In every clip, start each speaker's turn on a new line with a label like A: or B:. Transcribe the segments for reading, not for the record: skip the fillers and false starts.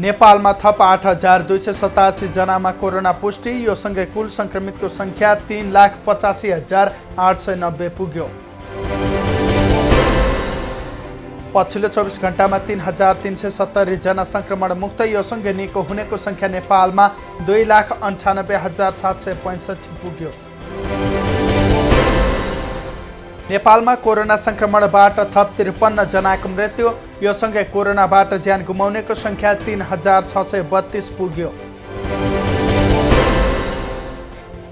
A: नेपालमा थप 8,287 जनामा कोरोना पुष्टि। यो सँगै कुल संक्रमितको संख्या 3,85,890 पुग्यो। पछिल्लो 24 घण्टामा 3,370 जना संक्रमण मुक्त। यो सँगै निको हुनेको संख्या नेपालमा 2,98,765 पुग्यो। नेपालमा कोरोना संक्रमणबाट थप 53 जनाको मृत्यु। यो सँगै कोरोनाबाट ज्यान गुमाउनेको संख्या 3,632 पुग्यो।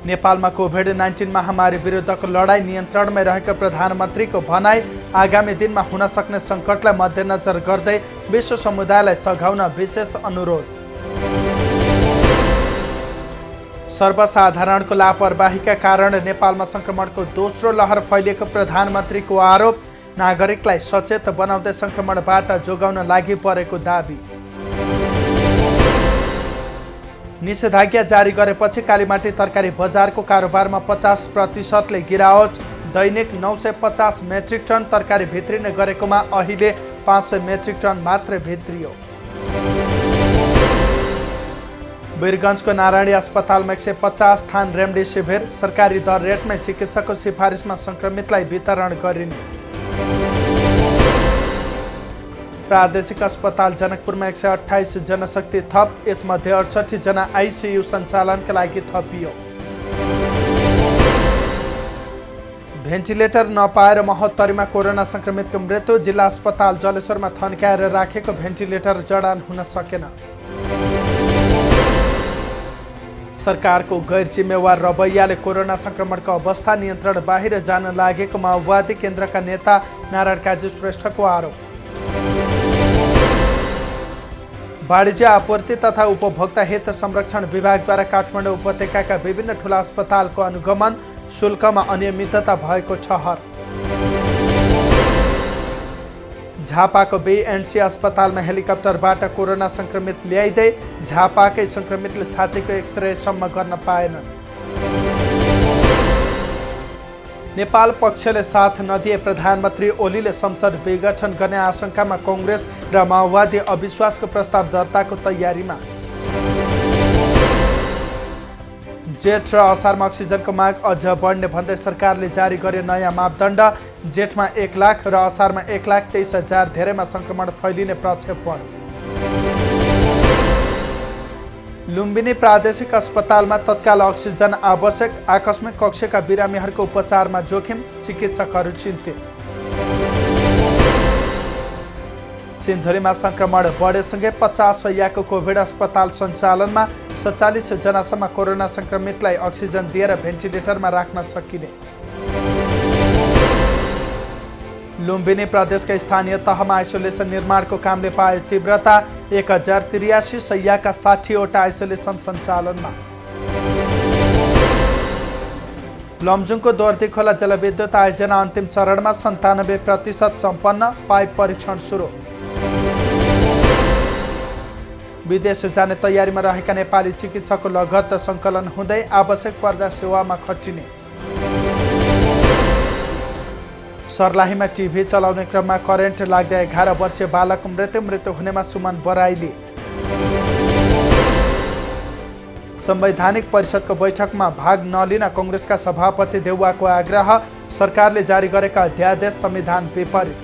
A: नेपालमा कोभिड-19 महामारी विरुद्धको लडाईँ नियन्त्रणमै रहेको प्रधानमन्त्रीको भनाई। आगामी दिनमा हुन सक्ने सङ्कटलाई मध्यनजर गर्दै विश्व समुदायलाई सघाउन विशेष अनुरोध। सर्वसाधारणको लापरवाहीका कारण नेपालमा संक्रमणको दोस्रो लहर फैलिएको प्रधानमन्त्रीको आरोप। नागरिकलाई सचेत बनाउँदै संक्रमणबाट जोगाउन लागि परेको दाबी। निषेधाज्ञा जारी गरेपछि कालीमाटी तरकारी बजारको कारोबारमा 50% गिरावट। दैनिक 950 मेट्रिक टन तरकारी भित्रिने गरेकोमा अहिले 500 मेट्रिक टन मात्रै भित्रियो। वीरगञ्जको नारायणी अस्पतालमा 150 थान रेमडेसिभिर सरकारी दर रेटमै चिकित्सकको सिफारिसमा संक्रमितलाई वितरण गरिने। प्रादेशिक अस्पताल जनकपुरमा 128 जनशक्ति थप। यसमध्ये 68 जना आइसियु सञ्चालनका लागि थपियो। भेन्टिलेटर नपाएर महोत्तरीमा कोरोना संक्रमितको मृत्यु। जिल्ला अस्पताल जलेश्वरमा थन्काएर राखेको भेन्टिलेटर जडान हुन सकेन। सरकारको गैर जिम्मेवार रवैयाले कोरोना संक्रमणको अवस्था नियन्त्रण बाहिर जान लागेको माओवादी केन्द्रका नेता नारायण काजी श्रेष्ठको आरोप। वाणिज्य आपूर्ति तथा उपभोक्ता हित संरक्षण विभागद्वारा काठमाडौँ उपत्यकाका विभिन्न ठुला अस्पतालको अनुगमन। शुल्कमा अनियमितता भएको ठहर। झापाको बीएनसी अस्पतालमा हेलिकप्टरबाट कोरोना संक्रमित ल्याइँदै झापाकै संक्रमितले छातीको एक्सरेसम्म गर्न पाएनन्। नेपाल पक्षले साथ नदिए प्रधानमन्त्री ओलीले संसद विघटन गर्ने आशंकामा कांग्रेस र माओवादी अविश्वासको प्रस्ताव दर्ताको तयारीमा। जेठ र असारमा अक्सिजनको माग अझ बढ्ने भन्दै सरकारले जारी गर्यो नयाँ मापदण्ड। जेठमा 1 लाख र असारमा 1,23,000 धेरैमा संक्रमण फैलिने प्रक्षेपण। लुम्बिनी प्रादेशिक अस्पतालमा तत्काल अक्सिजन आवश्यक। आकस्मिक कक्षका बिरामीहरूको उपचारमा जोखिम। चिकित्सकहरू चिन्तित। सिन्धुलीमा संक्रमण बढेसँगै 50 शय्याको कोभिड अस्पताल सञ्चालनमा। 47 जनासम्म कोरोना संक्रमितलाई अक्सिजन दिएर भेन्टिलेटरमा राख्न सकिने। लुम्बिनी प्रदेशका स्थानीय तहमा आइसोलेसन निर्माणको कामले पायो तीव्रता। 1083 शय्याका 60वटा आइसोलेसन सञ्चालनमा। लमजुङको दोर्दी खोला जलविद्युत आयोजना अन्तिम चरणमा 97% सम्पन्न। पाइप परीक्षण सुरु। विदेश जाने तयारीमा रहेका नेपाली चिकित्सकको लगत सङ्कलन हुँदै आवश्यक पर्दा सेवामा खटिने। सर्लाहीमा टिभी चलाउने क्रममा करेन्ट लाग्दा 11 वर्षीय बालकको मृत्यु हुनेमा सुमन बराइली। संवैधानिक परिषदको बैठकमा भाग नलिन कांग्रेसका सभापति देउवाको आग्रह। सरकारले जारी गरेका अध्यादेश संविधान विपरीत।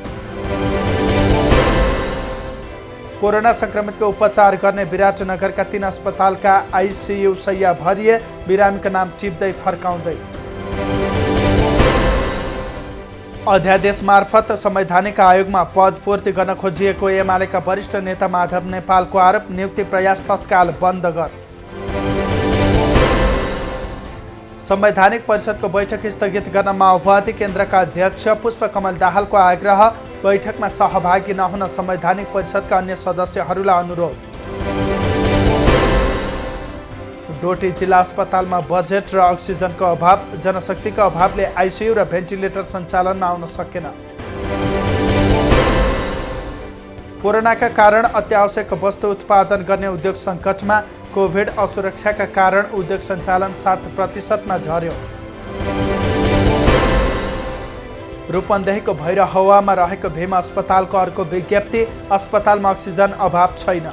A: कोरोना संक्रमितको उपचार गर्ने विराटनगरका 3 अस्पतालका आइसियु शय्या भरिए। बिरामीको नाम टिप्दै फर्काउँदै। अध्यादेश मार्फत संवैधानिक आयोगमा पद पूर्ति गर्न खोजिएको एमालेका वरिष्ठ नेता माधव नेपालको आरोप। नियुक्ति प्रयास तत्काल बन्द गर। संवैधानिक परिषदको बैठक स्थगित गर्न माओवादी केन्द्रका अध्यक्ष पुष्पकमल दाहालको आग्रह। बैठकमा सहभागी नहुन संवैधानिक परिषदका अन्य सदस्यहरूलाई अनुरोध। डोटी जिल्ला अस्पतालमा बजेट र अक्सिजनको अभाव। जनशक्तिको अभावले आइसियु र भेन्टिलेटर सञ्चालनमा आउन सकेन। कोरोनाका कारण अत्यावश्यक वस्तु उत्पादन गर्ने उद्योग सङ्कटमा। कोभिड असुरक्षाका कारण उद्योग सञ्चालन 7% झर्यो। रूपन्देहीको भैरहवामा रहेको भीम अस्पतालको अर्को विज्ञप्ति। अस्पतालमा अक्सिजन अभाव छैन।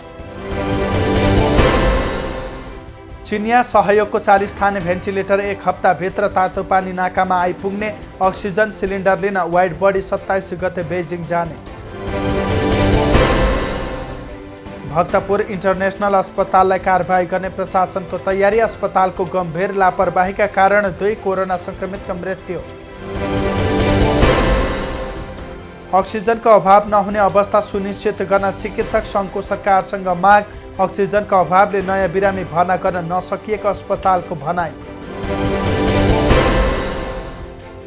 A: चिनिया सहयोगको 40 थाने भेन्टिलेटर 1 हप्ताभित्र तातोपानी नाकामा आइपुग्ने। अक्सिजन सिलिन्डर लिन वाइड बडी 27 गते बेजिङ जाने। भक्तपुर इन्टरनेसनल अस्पताललाई कारबाही गर्ने प्रशासनको तयारी। अस्पतालको गम्भीर लापरवाहीका कारण 2 कोरोना संक्रमितको मृत्यु। अक्सिजनको अभाव नहुने अवस्था सुनिश्चित गर्न चिकित्सक सङ्घको सरकारसँग माग। अक्सिजनको अभावले नयाँ बिरामी भर्ना गर्न नसकिएको अस्पतालको भनाइ।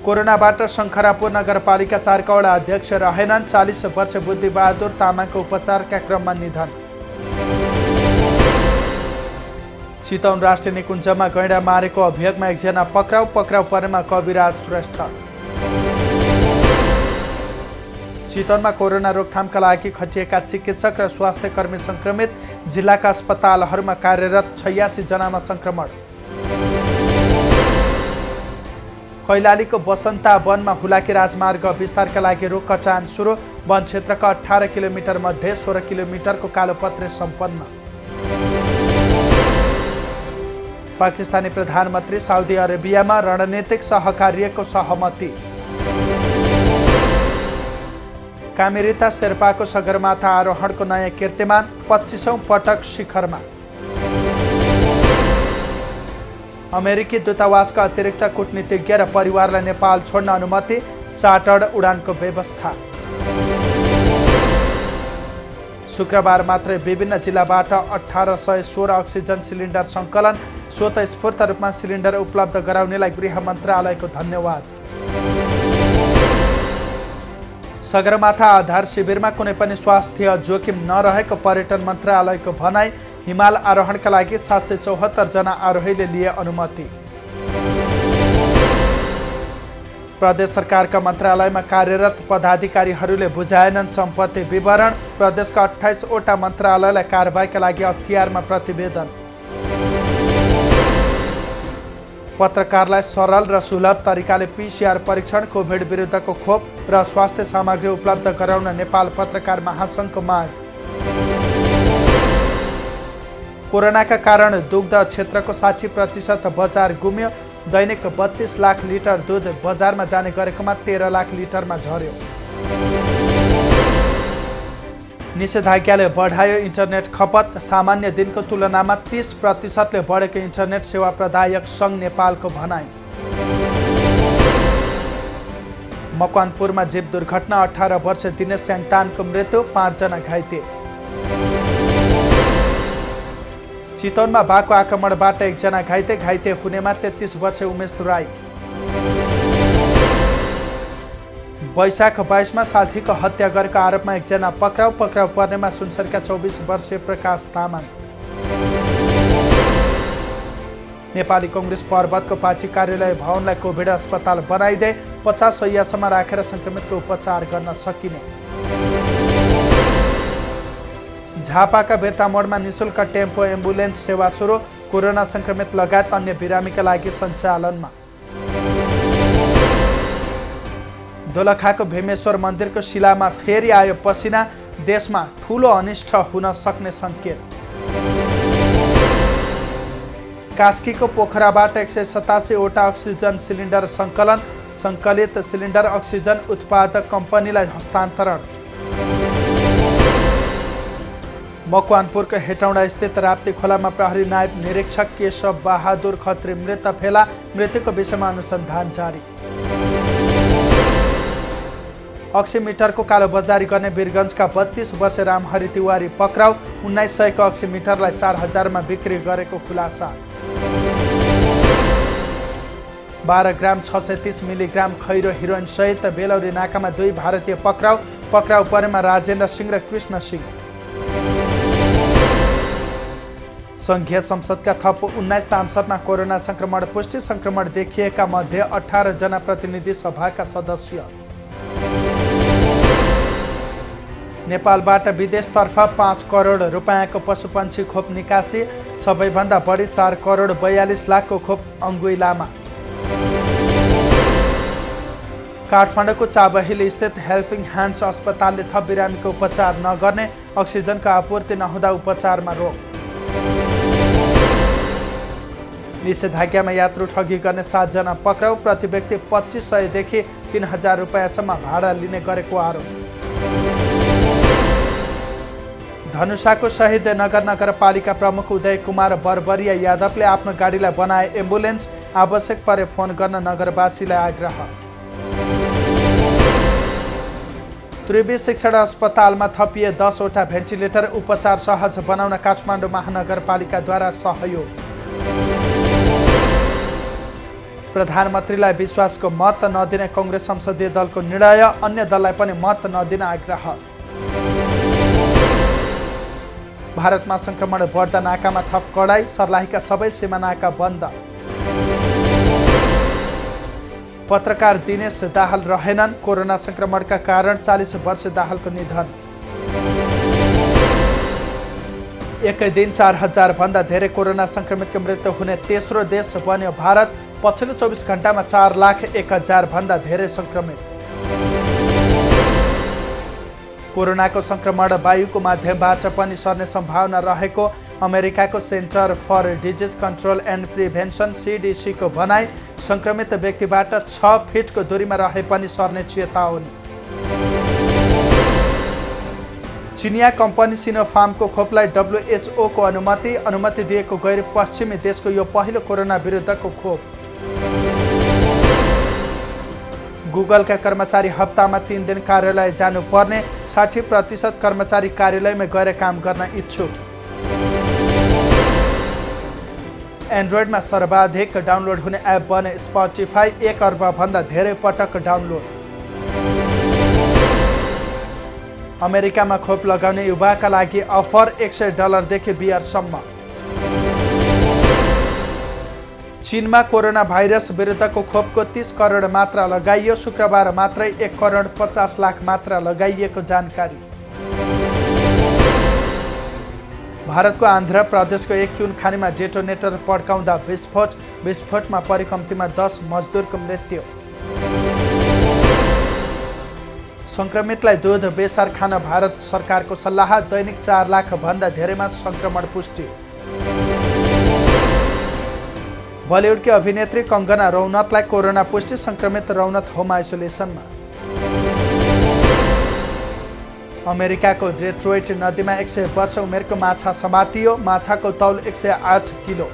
A: कोरोनाबाट शङ्खरापुर नगरपालिका 4 का वडा अध्यक्ष रहेनन्। 40 वर्ष बुद्धिबहादुर तामाङको उपचारका क्रममा निधन। चितवन राष्ट्रिय निकुञ्जमा गैंडा मारेको अभियोगमा 1 जना पक्राउ परेमा कविराज श्रेष्ठ। चितवनमा कोरोना रोकथामका लागि खटिएका चिकित्सक र स्वास्थ्य कर्मी संक्रमित। जिल्लाका अस्पतालहरूमा कार्यरत 86 जनामा संक्रमण। कैलालीको बसन्ता वनमा हुलाकी राजमार्ग विस्तारका लागि रुख कटान सुरु। वन क्षेत्रका 18 किलोमिटर मध्ये 16 किलोमिटरको कालोपत्रे सम्पन्न। पाकिस्तानी प्रधानमन्त्री साउदी अरेबियामा रणनीतिक सहकार्यको सहमति। कामेरिता शेर्पाको सगरमाथा आरोहणको नयाँ कीर्तिमान। 25औं पटक शिखरमा। अमेरिकी दूतावासका अतिरिक्त कूटनीतिज्ञ र परिवारलाई नेपाल छोड्न अनुमति। चार्टर्ड उडानको व्यवस्था। शुक्रबार मात्रै विभिन्न जिल्लाबाट 1816 अक्सिजन सिलिन्डर सङ्कलन। स्वतस्फूर्त रूपमा सिलिन्डर उपलब्ध गराउनेलाई गृह मन्त्रालयको धन्यवाद। सगरमाथा आधार शिविरमा कुनै पनि स्वास्थ्य जोखिम नरहेको पर्यटन मन्त्रालयको भनाइ। हिमाल आरोहणका लागि 774 जना आरोहीले लिए अनुमति। प्रदेश सरकारका मन्त्रालयमा कार्यरत पदाधिकारीहरूले बुझाएनन् सम्पत्ति विवरण। प्रदेशका 28 वटा मन्त्रालयलाई कारबाहीका लागि अख्तियारमा प्रतिवेदन। पत्रकारलाई सरल र सुलभ तरिकाले PCR परीक्षण, कोभिड विरुद्धको खोप र स्वास्थ्य सामग्री उपलब्ध गराउन नेपाल पत्रकार महासङ्घको माग। कोरोनाका कारण दुग्ध क्षेत्रको 60% बजार गुम्यो। दैनिक 32 लाख लिटर दुध बजारमा जाने गरेकोमा 13 लाख लिटरमा झर्यो। निषेधाज्ञाले बढायो इन्टरनेट खपत। सामान्य दिनको तुलनामा 30% बढेको इन्टरनेट सेवा प्रदायक सङ्घ नेपालको भनाइ। मकवानपुरमा जीव दुर्घटना। 18 वर्ष दिनेश स्याङतानको मृत्यु। 5 जना घाइते। चितवनमा बाघको आक्रमणबाट 1 जना घाइते हुनेमा 33 वर्ष उमेश राई। वैशाख 22 मा साथीको हत्या गरेको आरोपमा 1 जना पक्राउ पर्नेमा सुनसरीका 24 वर्षीय प्रकाश तामाङ। नेपाली कांग्रेस पर्वतको पार्टी कार्यालय भवनलाई कोभिड अस्पताल बनाइदिए। 50 शय्यासम्म राखेर संक्रमितको उपचार गर्न सकिने। झापाका बेर्तामोडमा निशुल्क टेम्पो एम्बुलेन्स सेवा सुरु। कोरोना संक्रमित लगायत अन्य बिरामीका लागि सञ्चालनमा। दोलखाको भीमेश्वर मन्दिरको शिलामा फेरि आयो पसिना। देशमा ठूलो अनिष्ट हुन सक्ने संकेत। कास्कीको पोखराबाट 187 वटा अक्सिजन सिलिन्डर सङ्कलन। सङ्कलित सिलिन्डर अक्सिजन उत्पादक कम्पनीलाई हस्तान्तरण। मकवानपुरको हेटौँडा स्थित राप्ती खोलामा प्रहरी नायब निरीक्षक केशव बहादुर खत्री मृत फेला। मृत्युको विषयमा अनुसन्धान जारी। अक्सिमिटरको कालोबजारी गर्ने वीरगञ्जका 32 वर्षीय रामहरि तिवारी पक्राउ। 1900 को अक्सिमिटरलाई 4000 मा बिक्री गरेको खुलासा। 12 ग्राम 630 मिलिग्राम खैरो हिरोइन सहित बेलौरी नाकामा 2 भारतीय पक्राउ परेमा राजेन्द्र सिंह र कृष्ण सिंह। संघीय संसदका थप 19 सांसदमा कोरोना संक्रमण पुष्टि। संक्रमण देखिएका मध्ये 18 जना प्रतिनिधि सभाका सदस्य। नेपालबाट विदेशतर्फ 5 करोड रुपैयाँको पशुपन्छी खोप निकासी। सबैभन्दा बढी 4 करोड 42 लाखको खोप अङ्गुइलामा। काठमाडौँको चाबहिल स्थित हेल्पिङ ह्यान्ड्स अस्पतालले थप बिरामीको उपचार नगर्ने। अक्सिजनको आपूर्ति नहुँदा उपचारमा रोक। निषेधाज्ञामा यात्रु ठगी गर्ने 7 जना पक्राउ, प्रति व्यक्ति 2500 देखि 3000 रुपैयाँसम्म भाडा लिने गरेको आरोप। धनुषाको शहीद नगर नगरपालिका प्रमुख उदय कुमार बरबरिया यादवले आफ्नो गाडीलाई बनाए एम्बुलेन्स, आवश्यक परे फोन गर्न नगरवासीलाई आग्रह। त्रिवी शिक्षण अस्पतालमा थपिए 10 वटा भेन्टिलेटर, उपचार सहज बनाउन काठमाडौँ महानगरपालिकाद्वारा सहयोग। प्रधानमन्त्रीलाई विश्वासको मत नदिने कङ्ग्रेस संसदीय दलको निर्णय, अन्य दललाई पनि मत नदिन आग्रह। भारतमा संक्रमण बढ्दा नाकामा थप कडाई, सर्लाहीका सबै सीमा नाका बन्द। पत्रकार दिनेश दाहाल रहेनन्, कोरोना संक्रमणका कारण 40 वर्षीय दाहालको निधन। एकै दिन 4000 भन्दा धेरै कोरोना संक्रमितको मृत्यु हुने तेस्रो देश बन्यो भारत, पछिल्लो 24 घण्टामा 4,01,000 भन्दा धेरै संक्रमित। कोरोनाको संक्रमण वायुको माध्यमबाट पनि सर्ने सम्भावना रहेको अमेरिकाको centre for disease control and prevention CDC को भनाई, संक्रमित व्यक्तिबाट 6 फिटको दूरीमा रहे पनि सर्ने चेतावनी। चिनिया कम्पनी सिनोफार्मको खोपलाई WHO को अनुमति दिएको गैर पश्चिमी देशको यो पहिलो कोरोना विरुद्धको खोप। गुगलका कर्मचारी हप्तामा 3 दिन कार्यालय जानुपर्ने, 60% कर्मचारी कार्यालयमा गएर काम गर्न इच्छुक। एन्ड्रोइडमा सर्वाधिक डाउनलोड हुने एप बने स्पोटिफाई, 1 अर्ब भन्दा धेरै पटक डाउनलोड। अमेरिकामा खोप लगाउने युवाका लागि अफर, $100 देखि बियरसम्म। चीनमा कोरोना भाइरस विरुद्धको खोपको 30 करोड मात्रा लगाइयो, शुक्रबार मात्रै 1,50,00,000 मात्रा लगाइएको जानकारी। भारतको आन्ध्र प्रदेशको एक चुनखानीमा डेटोनेटर पड्काउँदा विस्फोटमा परि कम्तीमा 10 मजदुरको मृत्यु। संक्रमितलाई दूध बेसार खान भारत सरकारको सल्लाह, दैनिक 4 लाख भन्दा धेरैमा संक्रमण पुष्टि। बलिउडकी अभिनेत्री कङ्गना रनौतलाई कोरोना पुष्टि, संक्रमित रनौत होम आइसोलेसनमा। अमेरिकाको डेट्रोइट नदीमा 100 वर्ष उमेरको माछा समातियो, माछाको तौल 108 किलो।